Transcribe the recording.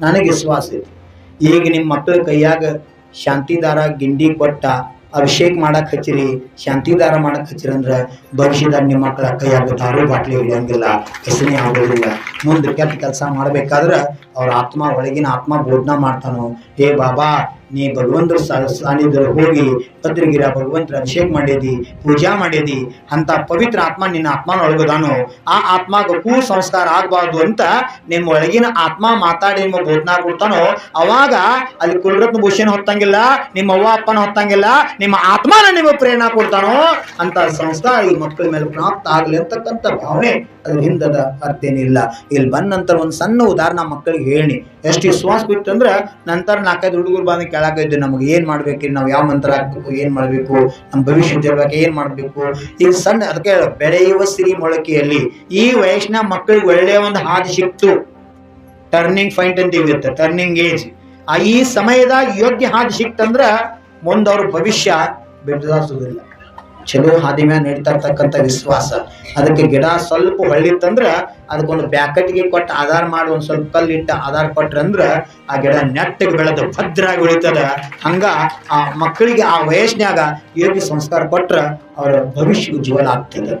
ನನಗೆ ವಿಶ್ವಾಸ ಐತಿ ಈಗ ನಿಮ್ಮ ಮಕ್ಕಳ ಕೈಯಾಗ ಶಾಂತಿದಾರ ಗಿಂಡಿ ಕೊಟ್ಟ ಅಭಿಷೇಕ ಮಾಡಕ್ ಹಚ್ಚಿರಿ ಶಾಂತಿದಾರ ಮಾಡಕ್ ಹಚ್ಚಿರಿ ಅಂದ್ರ ಭವಿಷ್ಯದಾಗ ನಿಮ್ಮ ಮಕ್ಕಳ ಕೈಯಾಗ ದಾರು ಬಾಟ್ಲಿ ಹಿಡಿಯಂಗಿಲ್ಲ ಹೆಸರೇ ಆಗೋದಿಲ್ಲ ಮುಂದೆ ಕೆಟ್ಟ ಕೆಲಸ ಮಾಡ್ಬೇಕಾದ್ರ ಅವ್ರ ಆತ್ಮ ಒಳಗಿನ ಆತ್ಮ ಬೋಧನಾ ಮಾಡ್ತಾನೋ ಹೇ ಬಾಬಾ ನೀ ಭಗವಂತರ ಸಾನ್ನಿಧ್ಯ ಹೋಗಿ ಭದ್ರಗಿರ ಭಗವಂತರ ಅಭಿಷೇಕ ಮಾಡಿದಿ ಪೂಜಾ ಮಾಡಿದಿ ಅಂತ ಪವಿತ್ರ ಆತ್ಮ ನಿನ್ನ ಆತ್ಮನ ಒಳಗದಾನು ಆ ಆತ್ಮಗ ಸಂಸ್ಕಾರ ಆಗ್ಬಾರ್ದು ಅಂತ ನಿಮ್ಮ ಒಳಗಿನ ಆತ್ಮ ಮಾತಾಡಿ ನಿಮ್ಮ ಬೋಧನಾ ಕೊಡ್ತಾನೋ ಅವಾಗ ಅಲ್ಲಿ ಕುಲರತ್ನ ಭೂಷಣ ಹೊತ್ತಂಗಿಲ್ಲ ನಿಮ್ಮ ಅವ್ವ ಅಪ್ಪನ ಹೊತ್ತಂಗಿಲ್ಲ ನಿಮ್ಮ ಆತ್ಮನ ನಿಮ್ಮ ಪ್ರೇರಣಾ ಕೊಡ್ತಾನೋ ಅಂತ ಸಂಸ್ಕಾರ ಈ ಮಕ್ಕಳ ಮೇಲೆ ಪ್ರಾಪ್ತ ಆಗ್ಲಿ ಅಂತಕ್ಕಂಥ ಭಾವನೆ ಅದ್ರ ಹಿಂದದ ಅರ್ಥೇನಿಲ್ಲ ಇಲ್ಲಿ ಬಂದ ನಂತರ ಒಂದು ಸಣ್ಣ ಉದಾಹರಣೆ ಮಕ್ಕಳಿಗೆ ಹೇಳಿ ಎಷ್ಟು ವಿಶ್ವಾಸ ಬಿಟ್ಟಂದ್ರೆ ನಂತರ 4-5 ಹುಡುಗರು ಬಂದು ಕೇಳಾಕಿದ್ದು ನಮ್ಗೆ ಏನ್ ಮಾಡ್ಬೇಕ್ರಿ ನಾವು ಯಾವ ಮಂತ್ರ ಹಾಕ್ಬೇಕು ಏನ್ ಮಾಡ್ಬೇಕು ನಮ್ಮ ಭವಿಷ್ಯ ಇರ್ಬೇಕು ಏನ್ ಮಾಡ್ಬೇಕು ಈಗ ಸಣ್ಣ ಅದಕ್ಕೆ ಬೆಳೆಯುವ ಸಿರಿ ಮೊಳಕೆಯಲ್ಲಿ ಈ ವಯಸ್ಸಿನ ಮಕ್ಕಳಿಗೆ ಒಳ್ಳೆಯ ಒಂದು ಹಾದಿ ಸಿಕ್ತು ಟರ್ನಿಂಗ್ ಪಾಯಿಂಟ್ ಅಂತ ಇರುತ್ತೆ ಟರ್ನಿಂಗ್ ಏಜ್ ಈ ಸಮಯದ ಯೋಗ್ಯ ಹಾದಿ ಸಿಕ್ತಂದ್ರ ಮುಂದೆ ಅವ್ರ ಭವಿಷ್ಯ ಬಿಡದಾಸುದಿಲ್ಲ ಚಲೋ ಹಾದಿ ಮ್ಯಾಲ ನಡೀತಾ ಇರ್ತಕ್ಕಂಥ ವಿಶ್ವಾಸ ಅದಕ್ಕೆ ಗಿಡ ಸ್ವಲ್ಪ ಹೊಳ್ಳಿತ್ತಂದ್ರ ಅದಕ್ಕೊಂದು ಬ್ಯಾಕಟ್ಗೆ ಕೊಟ್ಟು ಆಧಾರ ಮಾಡಿ ಒಂದ್ ಸ್ವಲ್ಪ ಕಲ್ಲಿಟ್ಟ ಆಧಾರ ಕೊಟ್ರಂದ್ರ ಆ ಗಿಡ ನೆಟ್ಟಗೆ ಬೆಳೆದು ಭದ್ರಾಗಿ ಉಳಿತದ ಹಂಗ ಆ ಮಕ್ಕಳಿಗೆ ಆ ವಯಸ್ಸಿನಾಗ ಯೋಗ್ಯ ಸಂಸ್ಕಾರ ಕೊಟ್ರ ಅವರ ಭವಿಷ್ಯ ಉಜ್ವಲ ಆಗ್ತದೆ.